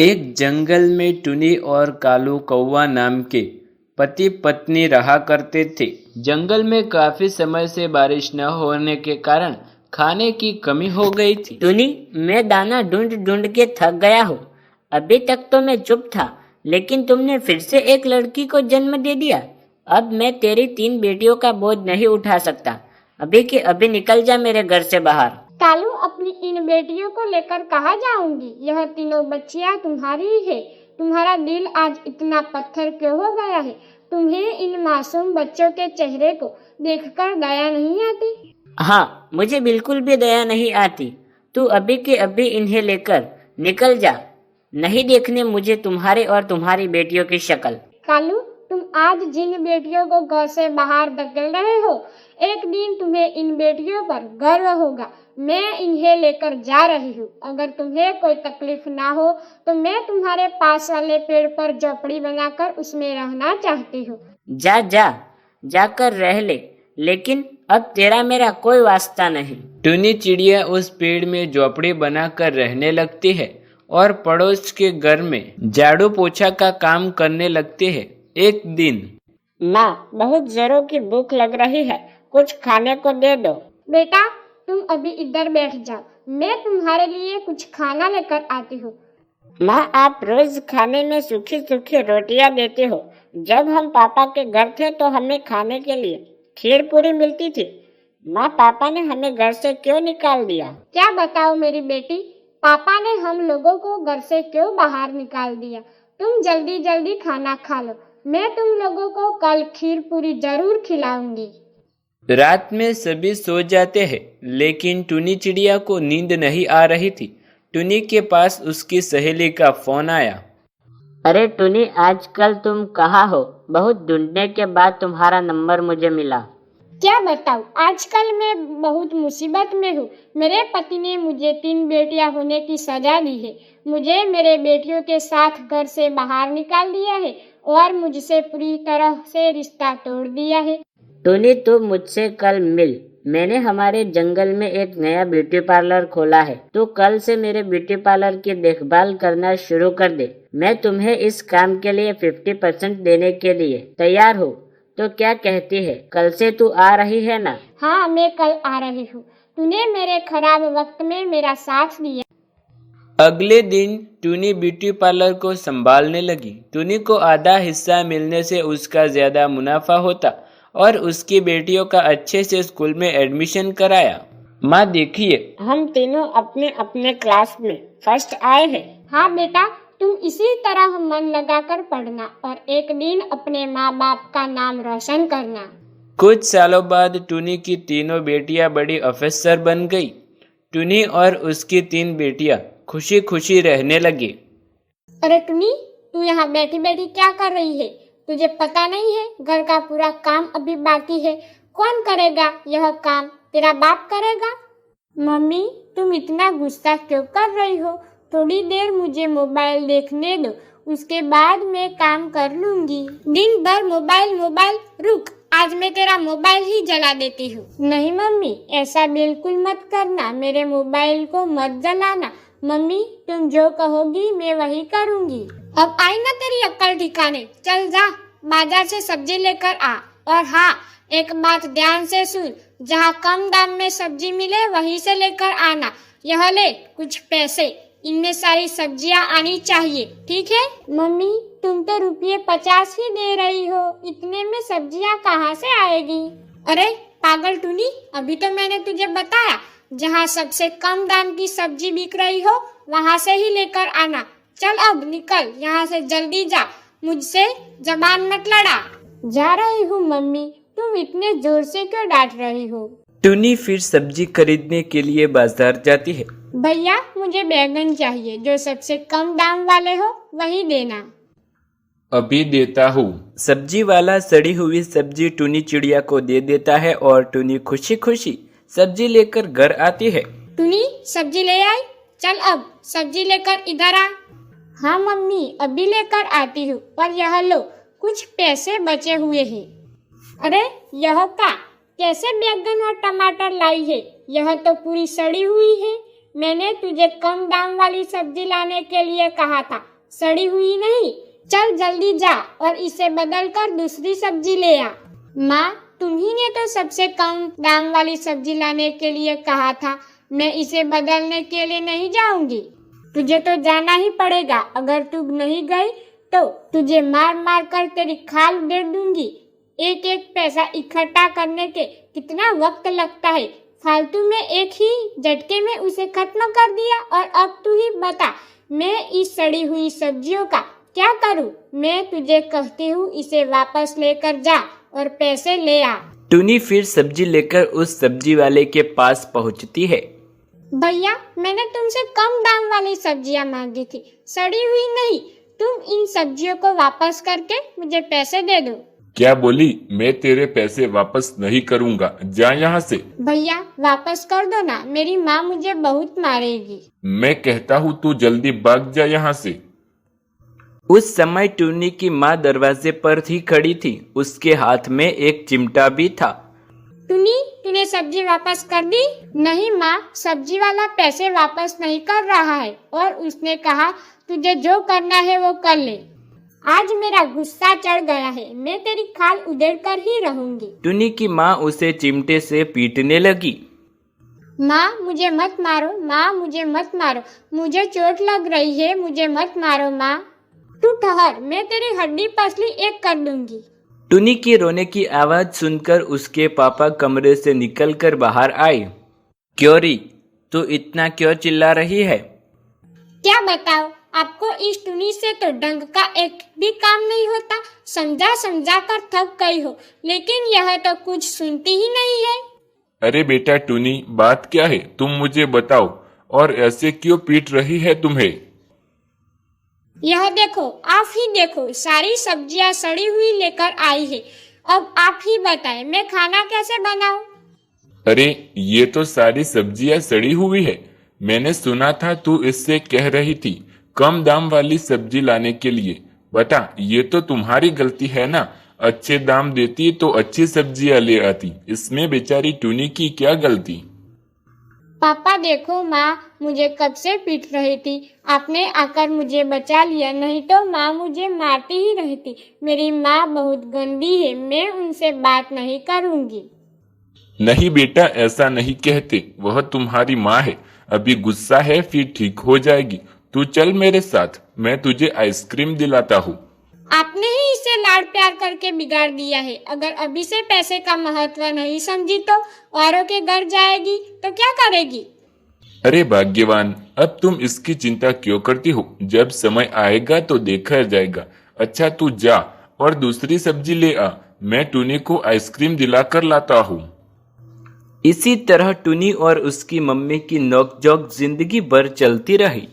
एक जंगल में टुनी और कालू कौवा नाम के पति पत्नी रहा करते थे। जंगल में काफी समय से बारिश न होने के कारण खाने की कमी हो गई थी। टुनी, मैं दाना ढूंढ ढूंढ के थक गया हूँ। अभी तक तो मैं चुप था, लेकिन तुमने फिर से एक लड़की को जन्म दे दिया। अब मैं तेरी 3 बेटियों का बोझ नहीं उठा सकता। अभी के अभी निकल जा मेरे घर से बाहर। कालू, अपनी इन बेटियों को लेकर कहाँ जाऊंगी? यह तीनों बच्चियां तुम्हारी ही है। तुम्हारा दिल आज इतना पत्थर क्यों हो गया है? तुम्हें इन मासूम बच्चों के चेहरे को देखकर दया नहीं आती? हाँ, मुझे बिल्कुल भी दया नहीं आती। तू अभी के अभी इन्हें लेकर निकल जा। नहीं देखने मुझे तुम्हारे और तुम्हारी बेटियों की शक्ल। कालू, तुम आज जिन बेटियों को घर से बाहर धकेल रहे हो, एक दिन तुम्हें इन बेटियों पर गर्व होगा। मैं इन्हें लेकर जा रही हूँ। अगर तुम्हें कोई तकलीफ ना हो तो मैं तुम्हारे पास वाले पेड़ पर झोपड़ी बनाकर उसमें रहना चाहती हूँ। जा जा, जाकर रह ले, लेकिन अब तेरा मेरा कोई वास्ता नहीं। टुनी चिड़िया उस पेड़ में झोपड़ी बनाकर रहने लगती है और पड़ोस के घर में झाड़ू पोछा का काम करने लगते हैं। एक दिन, माँ, बहुत जोरों की भूख लग रही है, कुछ खाने को दे दो। बेटा, तुम अभी इधर बैठ जाओ, मैं तुम्हारे लिए कुछ खाना लेकर आती हूँ। माँ, आप रोज खाने में सूखी सूखी रोटियां देते हो। जब हम पापा के घर थे तो हमें खाने के लिए खीर पूरी मिलती थी। माँ, पापा ने हमें घर से क्यों निकाल दिया? क्या बताओ मेरी बेटी, पापा ने हम लोगों को घर से क्यों बाहर निकाल दिया? तुम जल्दी जल्दी खाना खा लो, मैं तुम लोगों को कल खीर पूरी जरूर खिलाऊंगी। रात में सभी सो जाते हैं, लेकिन टुनी चिड़िया को नींद नहीं आ रही थी। टुनी के पास उसकी सहेली का फोन आया। अरे टुनी, आजकल तुम कहाँ हो? बहुत ढूंढने के बाद तुम्हारा नंबर मुझे मिला। क्या बताऊँ, आजकल मैं बहुत मुसीबत में हूँ। मेरे पति ने मुझे 3 बेटियां होने की सजा दी है। मुझे मेरे बेटियों के साथ घर से बाहर निकाल दिया है और मुझसे पूरी तरह से रिश्ता तोड़ दिया है। टुनी, तू मुझसे कल मिल। मैंने हमारे जंगल में एक नया ब्यूटी पार्लर खोला है। तू कल से मेरे ब्यूटी पार्लर की देखभाल करना शुरू कर दे। मैं तुम्हें इस काम के लिए 50% देने के लिए तैयार हूँ। तो क्या कहती है, कल से तू आ रही है ना? हाँ, मैं कल आ रही हूँ। तूने मेरे खराब वक्त में मेरा साथ दिया। अगले दिन टुनी ब्यूटी पार्लर को संभालने लगी। टुनी को आधा हिस्सा मिलने से उसका ज्यादा मुनाफा होता और उसकी बेटियों का अच्छे से स्कूल में एडमिशन कराया। माँ देखिए, हम तीनों अपने अपने क्लास में फर्स्ट आए हैं। हाँ बेटा, तुम इसी तरह मन लगाकर पढ़ना और एक दिन अपने माँ बाप का नाम रोशन करना। कुछ सालों बाद टुनी की तीनों बेटियां बड़ी अफसर बन गई। टुनी और उसकी 3 बेटियां खुशी खुशी रहने लगी। अरे टुनी, तू यहाँ बैठी बैठी क्या कर रही है? तुझे पता नहीं है, घर का पूरा काम अभी बाकी है। कौन करेगा यह काम? तेरा बाप करेगा। मम्मी, तुम इतना गुस्सा क्यों कर रही हो? थोड़ी देर मुझे मोबाइल देखने दो, उसके बाद मैं काम कर लूंगी। दिन भर मोबाइल मोबाइल। रुक, आज मैं तेरा मोबाइल ही जला देती हूँ। नहीं मम्मी, ऐसा बिल्कुल मत करना, मेरे मोबाइल को मत जलाना। मम्मी, तुम जो कहोगी मैं वही करूँगी। अब आई ना तेरी अक्ल ठिकाने। चल जा, बाजार से सब्जी लेकर आ। और हाँ, एक बात ध्यान से सुन, जहाँ कम दाम में सब्जी मिले वहीं से लेकर आना। यह ले कुछ पैसे, इनमें सारी सब्जियाँ आनी चाहिए, ठीक है? मम्मी, तुम तो ₹50 ही दे रही हो, इतने में सब्जियाँ कहाँ से आएगी? अरे पागल टुनी, अभी तो मैंने तुझे बताया, जहाँ सबसे कम दाम की सब्जी बिक रही हो वहाँ से ही लेकर आना। चल अब निकल यहाँ से, जल्दी जा, मुझसे जबान मत लड़ा। जा रही हूँ मम्मी, तुम इतने जोर से क्यों डांट रही हो? टुनी फिर सब्जी खरीदने के लिए बाजार जाती है। भैया, मुझे बैगन चाहिए, जो सबसे कम दाम वाले हो वही देना। अभी देता हूँ। सब्जी वाला सड़ी हुई सब्जी टुनी चिड़िया को दे देता है और टुनी खुशी खुशी सब्जी लेकर घर आती है। टुनी, सब्जी ले आई? चल अब सब्जी लेकर इधर आ। हाँ मम्मी, अभी लेकर आती हूँ। और यह लो, कुछ पैसे बचे हुए हैं। अरे यह क्या, कैसे बैगन और टमाटर लाई है? यह तो पूरी सड़ी हुई है। मैंने तुझे कम दाम वाली सब्जी लाने के लिए कहा था, सड़ी हुई नहीं। चल जल्दी जा और इसे बदल कर दूसरी सब्जी ले आ। माँ, तुम्ही ने तो सबसे कम दाम वाली सब्जी लाने के लिए कहा था, मैं इसे बदलने के लिए नहीं जाऊंगी। तुझे तो जाना ही पड़ेगा, अगर तू नहीं गई तो तुझे मार मार कर तेरी खाल उधेड़ दूंगी। एक एक पैसा इकट्ठा करने के कितना वक्त लगता है, फालतू में एक ही झटके में उसे खत्म कर दिया। और अब तू ही बता, मैं इस सड़ी हुई सब्जियों का क्या करूं? मैं तुझे कहती हूँ इसे वापस लेकर जा और पैसे ले आ। टुनी फिर सब्जी लेकर उस सब्जी वाले के पास पहुंचती है। भैया, मैंने तुमसे कम दाम वाली सब्जियां मांगी थी, सड़ी हुई नहीं। तुम इन सब्जियों को वापस करके मुझे पैसे दे दो। क्या बोली? मैं तेरे पैसे वापस नहीं करूँगा, जा यहाँ से। भैया, वापस कर दो ना, मेरी माँ मुझे बहुत मारेगी। मैं कहता हूँ तू जल्दी भाग जा यहाँ से। उस समय टुनी की माँ दरवाजे पर ही खड़ी थी, उसके हाथ में एक चिमटा भी था। टुनी, तूने सब्जी वापस कर दी? नहीं माँ, सब्जी वाला पैसे वापस नहीं कर रहा है और उसने कहा तुझे जो करना है वो कर ले। आज मेरा गुस्सा चढ़ गया है, मैं तेरी खाल उधेड़ कर ही रहूंगी। टुनी की माँ उसे चिमटे से पीटने लगी। माँ, मुझे मत मारो, माँ मुझे मत मारो, मुझे चोट लग रही है, मुझे मत मारो माँ। तू ठहर, मैं तेरी हड्डी पसली एक कर दूंगी। टुनी की रोने की आवाज सुनकर उसके पापा कमरे से निकलकर बाहर आए। क्यों री, तू इतना क्यों चिल्ला रही है? क्या बताओ, आपको इस टुनी से तो ढंग का एक भी काम नहीं होता। समझा समझा कर थक गई हो, लेकिन यह तो कुछ सुनती ही नहीं है। अरे बेटा टुनी, बात क्या है तुम मुझे बताओ, और ऐसे क्यों पीट रही है तुम्हें? यह देखो, आप ही देखो, सारी सब्जियां सड़ी हुई लेकर आई है। अब आप ही बताएं, मैं खाना कैसे बनाऊं? अरे ये तो सारी सब्जियां सड़ी हुई है। मैंने सुना था तू इससे कह रही थी कम दाम वाली सब्जी लाने के लिए। बता, ये तो तुम्हारी गलती है ना। अच्छे दाम देती तो अच्छी सब्जियां ले आती, इसमें बेचारी टुनी की क्या गलती? पापा देखो, माँ मुझे कब से पीट रही थी, आपने आकर मुझे बचा लिया, नहीं तो माँ मुझे मारती ही रहती। मेरी माँ बहुत गंदी है, मैं उनसे बात नहीं करूँगी। नहीं बेटा, ऐसा नहीं कहते, वह तुम्हारी माँ है। अभी गुस्सा है, फिर ठीक हो जाएगी। तू चल मेरे साथ, मैं तुझे आइसक्रीम दिलाता हूँ। आपने ही इसे लाड प्यार करके बिगाड़ दिया है। अगर अभी से पैसे का महत्व नहीं समझी तो औरों के घर जाएगी तो क्या करेगी? अरे भाग्यवान, अब तुम इसकी चिंता क्यों करती हो? जब समय आएगा तो देखा जाएगा। अच्छा तू जा और दूसरी सब्जी ले आ, मैं टुनी को आइसक्रीम दिलाकर लाता हूँ। इसी तरह टुनी और उसकी मम्मी की नोकझोंक जिंदगी भर चलती रही।